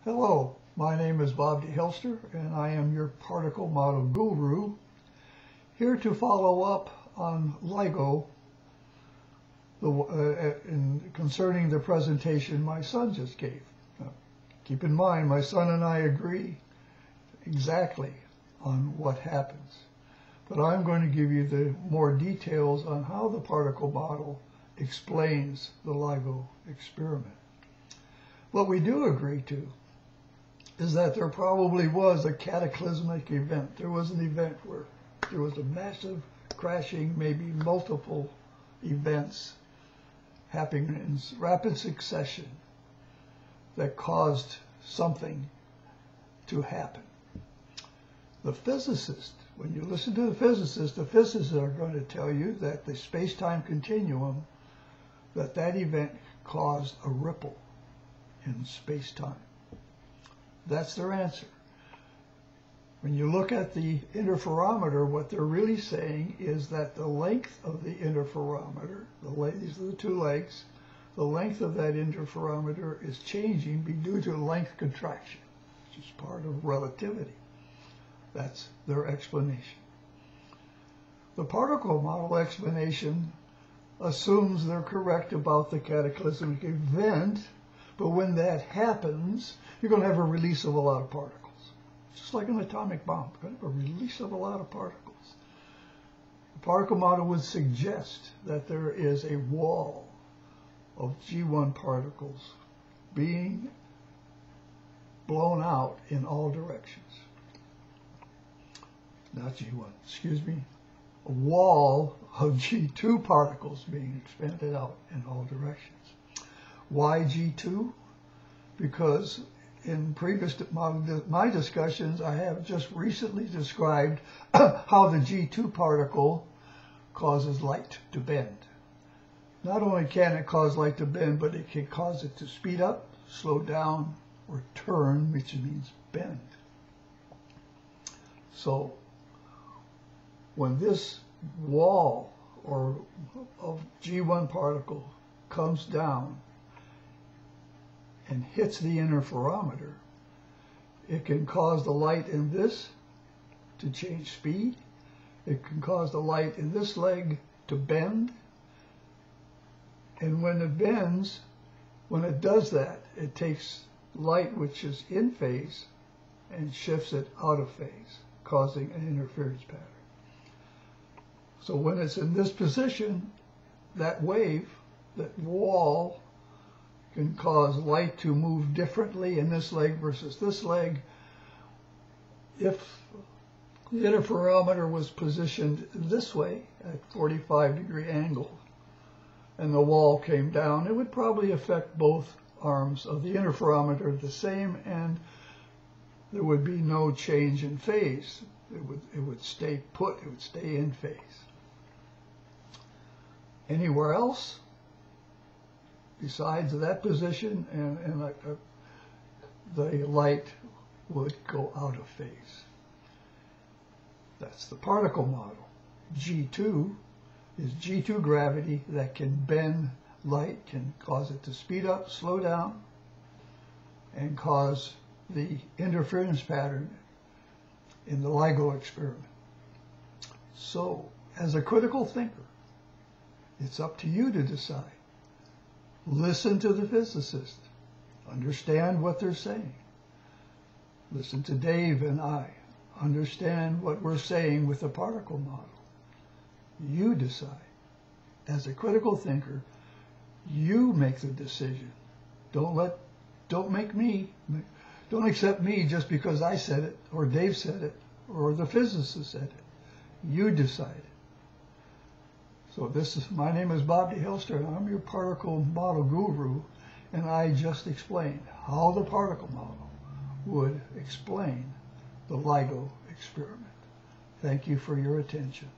Hello, my name is Bob Hilster, and I am your particle model guru, here to follow up on LIGO concerning the presentation my son just gave. Keep in mind, my son and I agree exactly on what happens, but I'm going to give you the more details on how the particle model explains the LIGO experiment. What we do agree to is that there probably was a cataclysmic event. There was an event where there was a massive crashing, maybe multiple events happening in rapid succession that caused something to happen. The physicist, when you listen to the physicists are going to tell you that the space-time continuum, that event caused a ripple in space-time. That's their answer. When you look at the interferometer, what they're really saying is that the length of the interferometer, these are the two legs, the length of that interferometer is changing due to length contraction, which is part of relativity. That's their explanation. The particle model explanation assumes they're correct about the cataclysmic event, but when that happens, you're going to have a release of a lot of particles. Just like an atomic bomb, you're going to have a release of a lot of particles. The particle model would suggest that there is a wall of G1 particles being blown out in all directions. Not G1, excuse me. A wall of G2 particles being expanded out in all directions. Why G2? Because in previous my discussions, I have just recently described how the G2 particle causes light to bend. Not only can it cause light to bend, but it can cause it to speed up, slow down, or turn, which means bend. So when this wall of G1 particle comes down and hits the interferometer, it can cause the light in this to change speed. It can cause the light in this leg to bend. And when it bends, when it does that, it takes light which is in phase and shifts it out of phase, causing an interference pattern. So when it's in this position, that wave, that wall, can cause light to move differently in this leg versus this leg. If the interferometer was positioned this way at 45-degree angle and the wall came down, it would probably affect both arms of the interferometer the same, and there would be no change in phase. It would stay put, it would stay in phase. Anywhere else besides that position, and the light would go out of phase. That's the particle model. G2 is G2 gravity that can bend light, can cause it to speed up, slow down, and cause the interference pattern in the LIGO experiment. So, as a critical thinker, it's up to you to decide. Listen to the physicist. Understand what they're saying. Listen to Dave and I. Understand what we're saying with the particle model. You decide. As a critical thinker, you make the decision. Don't accept me just because I said it, or Dave said it, or the physicist said it. You decide. So my name is Bob Hilster, and I'm your particle model guru, and I just explained how the particle model would explain the LIGO experiment. Thank you for your attention.